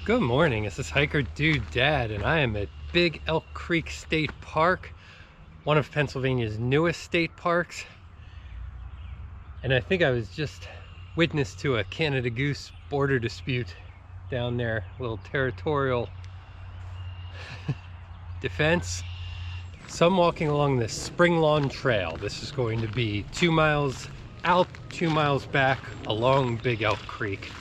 Good morning, this is Hiker Dude Dad, and I am at Big Elk Creek State Park, one of Pennsylvania's newest state parks. And I think I was just witness to a Canada goose border dispute down there, a little territorial defense. So I'm walking along the Spring Lawn Trail. This is going to be 2 miles out, 2 miles back along Big Elk Creek.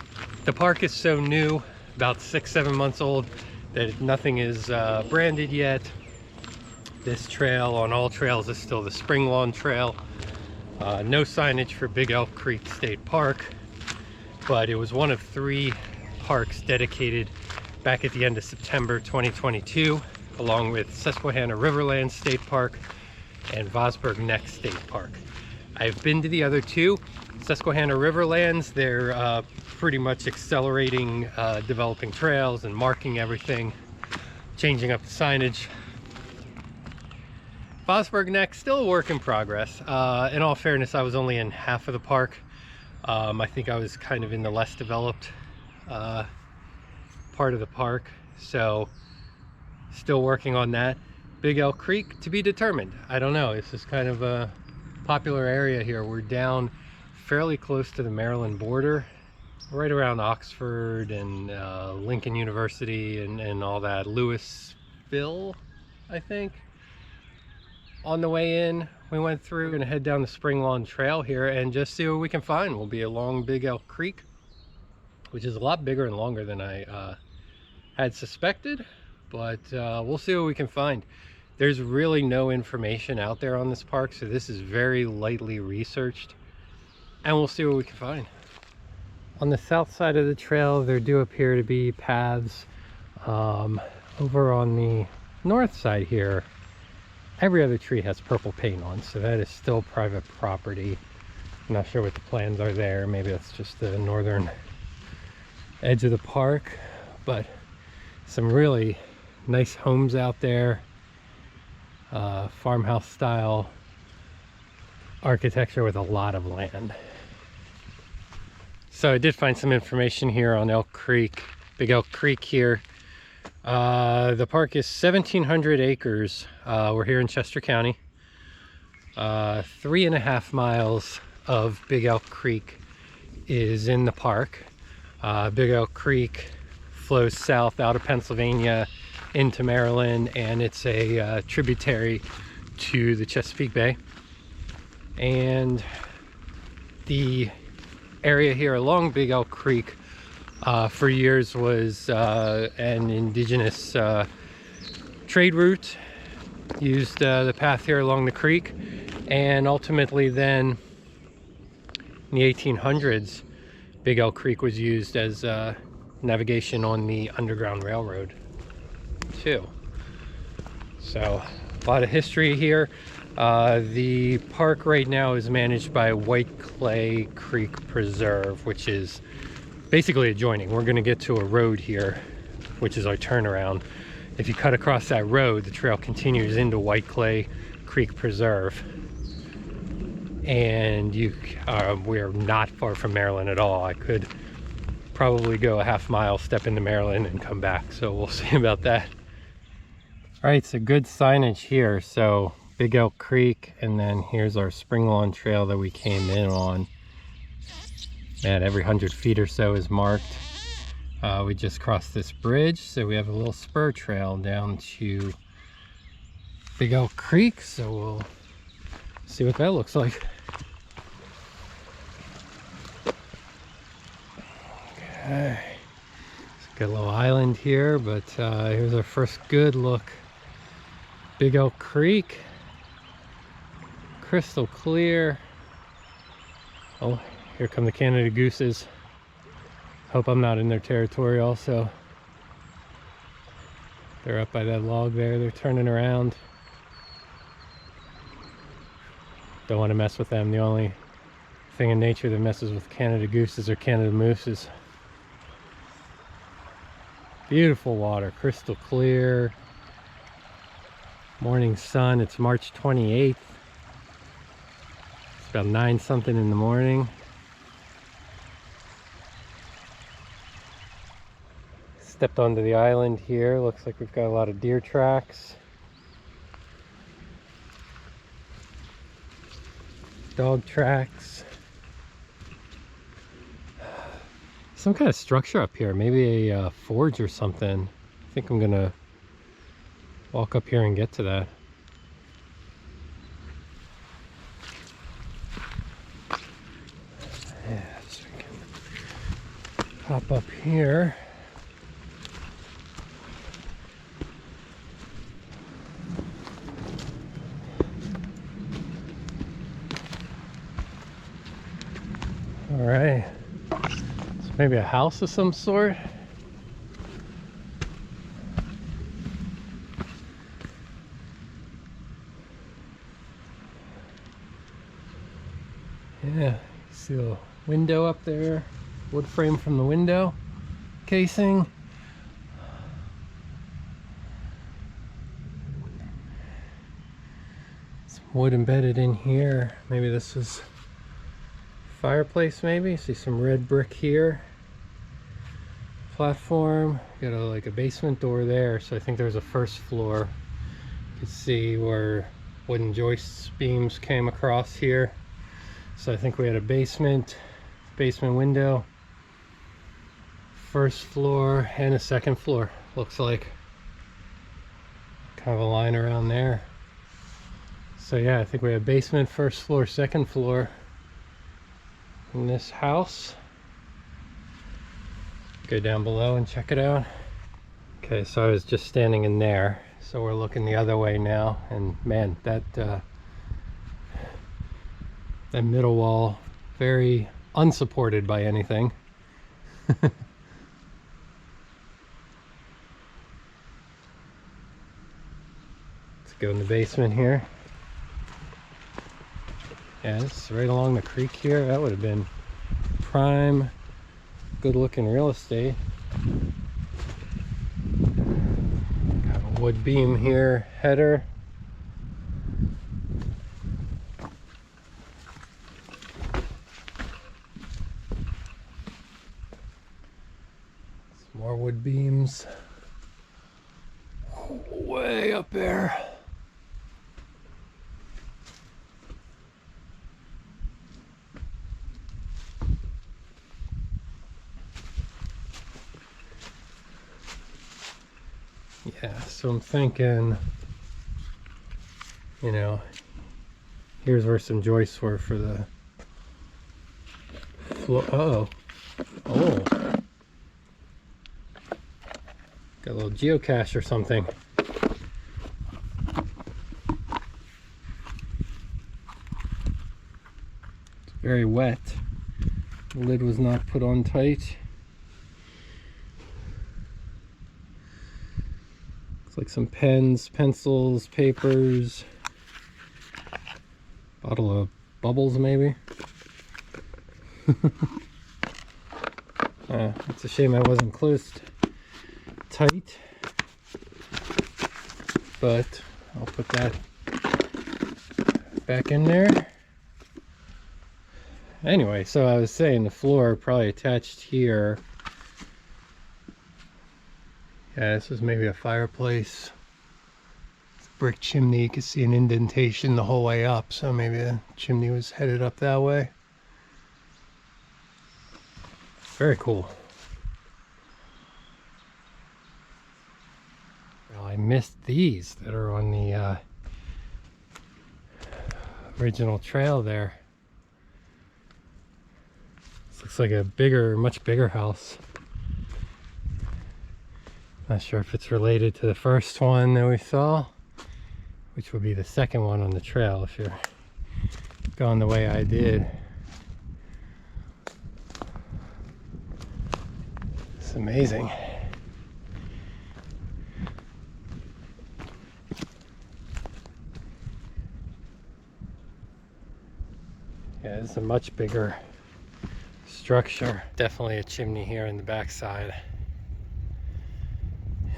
The park is so new, about 6-7 months old, that nothing is branded yet. This trail on all trails is still the Spring Lawn Trail. No signage for Big Elk Creek State Park, but it was one of 3 parks dedicated back at the end of September 2022, along with Susquehanna Riverland State Park and Vosburgh Neck State Park. I've been to the other 2. Susquehanna Riverlands, they're pretty much accelerating, developing trails and marking everything, changing up the signage. Vosburgh Neck, still a work in progress. In all fairness, I was only in half of the park. I think I was kind of in the less developed part of the park, so still working on that. Big Elk Creek, to be determined. I don't know, this is kind of a popular area here. We're down fairly close to the Maryland border, right around Oxford and Lincoln University and all that. Louisville, I think. On the way in, we went through and head down the Spring Lawn Trail here and just see what we can find. We'll be along Big Elk Creek, which is a lot bigger and longer than I had suspected, but we'll see what we can find. There's really no information out there on this park, so this is very lightly researched, and we'll see what we can find. On the south side of the trail, there do appear to be paths. Over on the north side here, every other tree has purple paint on, so that is still private property. I'm not sure what the plans are there. Maybe that's just the northern edge of the park, but some really nice homes out there. Farmhouse style architecture with a lot of land. So I did find some information here on Elk Creek, Big Elk Creek here. The park is 1,700 acres. We're here in Chester County. 3.5 miles of Big Elk Creek is in the park. Big Elk Creek flows south out of Pennsylvania into Maryland, and it's a tributary to the Chesapeake Bay. And the area here along Big Elk Creek for years was an indigenous trade route. Used the path here along the creek, and ultimately then in the 1800s Big Elk Creek was used as navigation on the Underground Railroad too. So a lot of history here. The park right now is managed by White Clay Creek Preserve, which is basically adjoining. We're going to get to a road here, which is our turnaround. If you cut across that road, the trail continues into White Clay Creek Preserve, and we're not far from Maryland at all. I could probably go a half mile, step into Maryland, and come back, so we'll see about that. All right, so good signage here. So Big Elk Creek, and then here's our Spring Lawn Trail that we came in on. Man, every 100 feet or so is marked. We just crossed this bridge, so we have a little spur trail down to Big Elk Creek, so we'll see what that looks like. Okay, it's a good little island here, but here's our first good look. Big Elk Creek, crystal clear. Oh, here come the Canada gooses. Hope I'm not in their territory also. They're up by that log there. They're turning around. Don't want to mess with them. The only thing in nature that messes with Canada gooses are Canada mooses. Beautiful water, crystal clear. Morning sun. It's March 28th. It's about 9 something in the morning. Stepped onto the island here. Looks like we've got a lot of deer tracks. Dog tracks. Some kind of structure up here. Maybe a forge or something. I think I'm gonna walk up here and get to that. Yeah, so we can hop up here. All right, so maybe a house of some sort. Yeah, see a window up there, wood frame from the window casing. Some wood embedded in here. Maybe this was fireplace, maybe. See some red brick here. Platform. Got like a basement door there, so I think there's a first floor. You can see where wooden joists beams came across here. So I think we had a basement window, first floor, and a second floor. Looks like kind of a line around there. So yeah, I think we have basement, first floor, second floor in this house. Go down below and check it out. Okay, so I was just standing in there, so we're looking the other way now, and man, that middle wall, very unsupported by anything. Let's go in the basement here. Yeah, this is right along the creek here. That would have been prime, good looking real estate. Got a wood beam here, header. More wood beams way up there. Yeah, so I'm thinking, you know, here's where some joists were for the floor. Oh. Got a little geocache or something. It's very wet. The lid was not put on tight. Looks like some pens, pencils, papers. Bottle of bubbles maybe. It's a shame I wasn't closed tight, but I'll put that back in there. Anyway, so I was saying the floor probably attached here. Yeah, this was maybe a fireplace. It's a brick chimney. You can see an indentation the whole way up, so maybe the chimney was headed up that way. Very cool. Well, I missed these that are on the original trail there. This looks like a bigger, much bigger house. Not sure if it's related to the first one that we saw, which would be the second one on the trail if you're going the way I did. It's amazing. Yeah, it's a much bigger structure. Definitely a chimney here in the backside.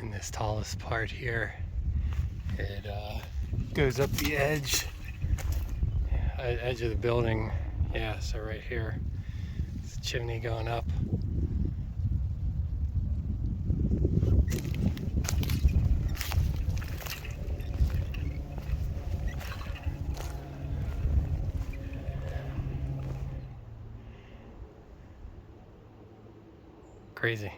In this tallest part here, it goes up the edge of the building. Yeah, so right here, it's a chimney going up. Crazy.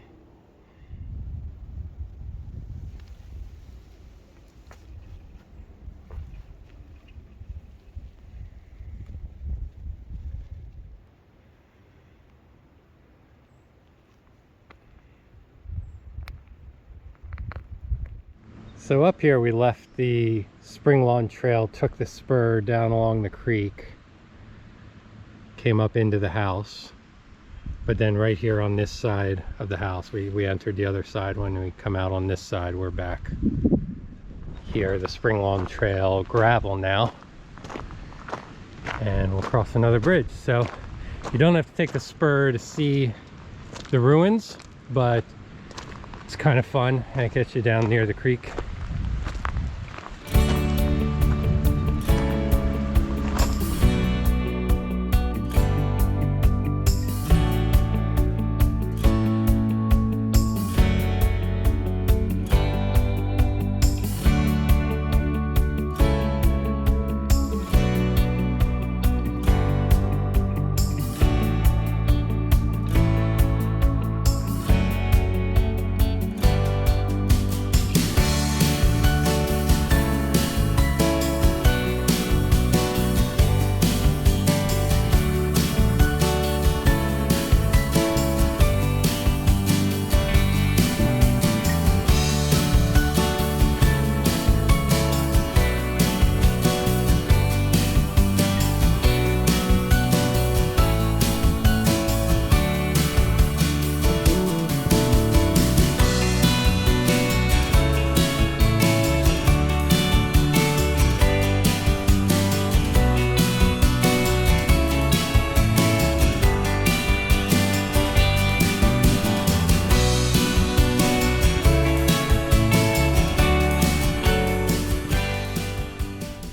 So up here we left the spring lawn trail, took the spur down along the creek, came up into the house, but then right here on this side of the house, we entered the other side. When we come out on this side, we're back here, the spring lawn trail, gravel now, and we'll cross another bridge. So you don't have to take the spur to see the ruins, but it's kind of fun, and it gets you down near the creek.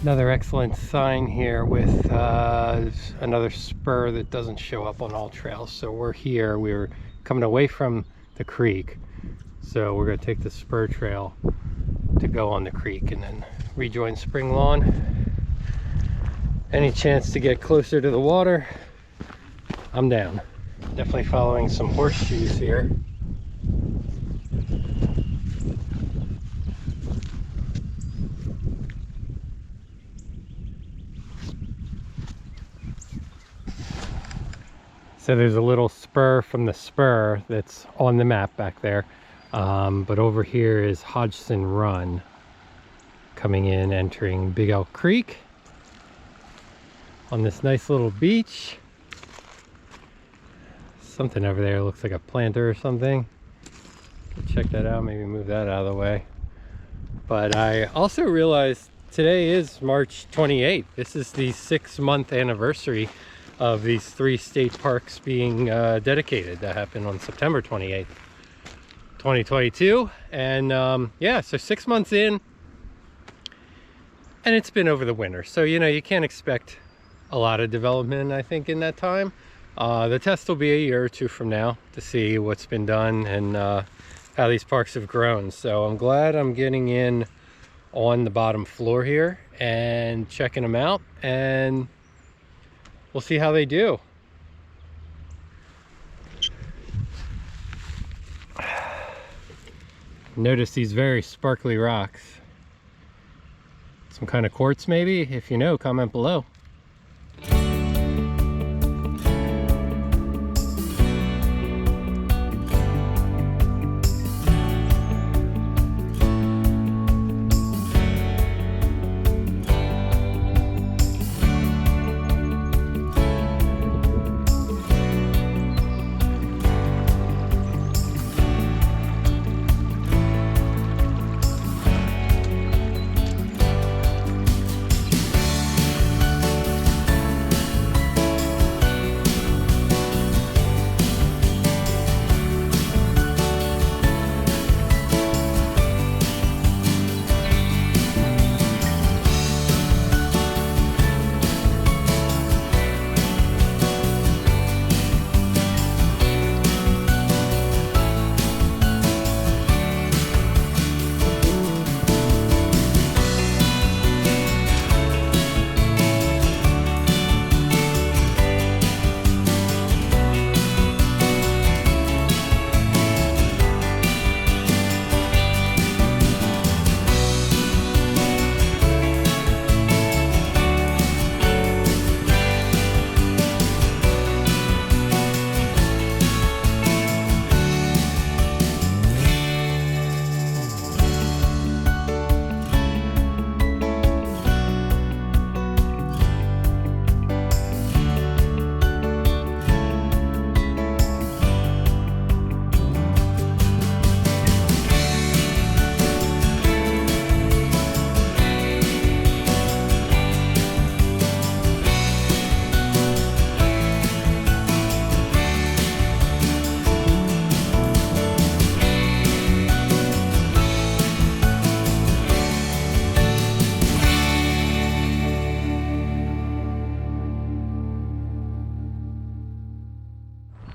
Another excellent sign here with another spur that doesn't show up on all trails. So we're here, we're coming away from the creek, so we're going to take the spur trail to go on the creek and then rejoin spring lawn. Any chance to get closer to the water, I'm down. Definitely following some horseshoes here. So there's a little spur from the spur that's on the map back there. But over here is Hodgson Run coming in, entering Big Elk Creek on this nice little beach. Something over there looks like a planter or something. Check that out, maybe move that out of the way. But I also realized today is March 28th. This is the 6-month anniversary of these 3 state parks being dedicated. That happened on September 28th, 2022. And yeah, so 6 months in, and it's been over the winter. So, you know, you can't expect a lot of development, I think, in that time. The test will be a year or 2 from now to see what's been done and how these parks have grown. So I'm glad I'm getting in on the bottom floor here and checking them out, and we'll see how they do. Notice these very sparkly rocks. Some kind of quartz maybe? If you know, comment below.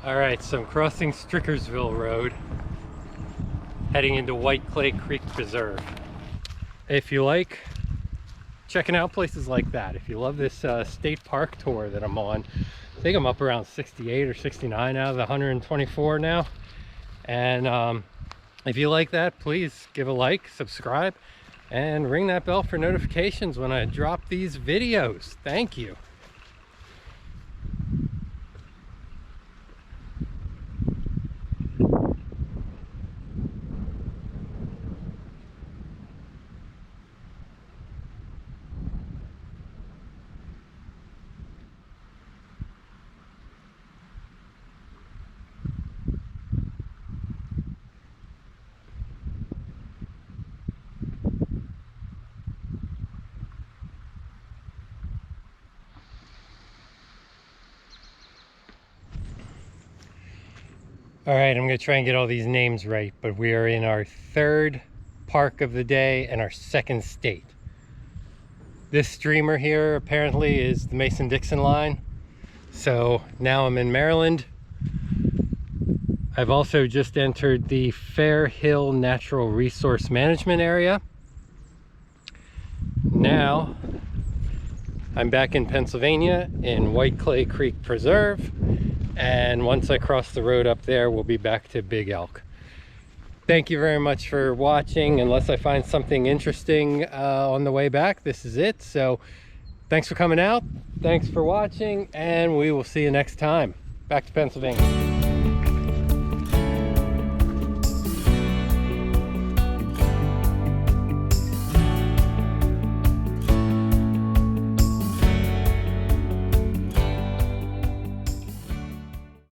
All right, so I'm crossing Strickersville Road, heading into White Clay Creek Preserve. If you like checking out places like that, if you love this state park tour that I'm on, I think I'm up around 68 or 69 out of the 124 now. And if you like that, please give a like, subscribe, and ring that bell for notifications when I drop these videos. Thank you. All right, I'm gonna try and get all these names right, but we are in our third park of the day and our second state. This streamer here apparently is the Mason-Dixon line. So now I'm in Maryland. I've also just entered the Fair Hill Natural Resource Management area. Now I'm back in Pennsylvania in White Clay Creek Preserve. And once I cross the road up there, we'll be back to Big Elk. Thank you very much for watching. Unless I find something interesting on the way back, this is it. So thanks for coming out. Thanks for watching, and we will see you next time. Back to Pennsylvania.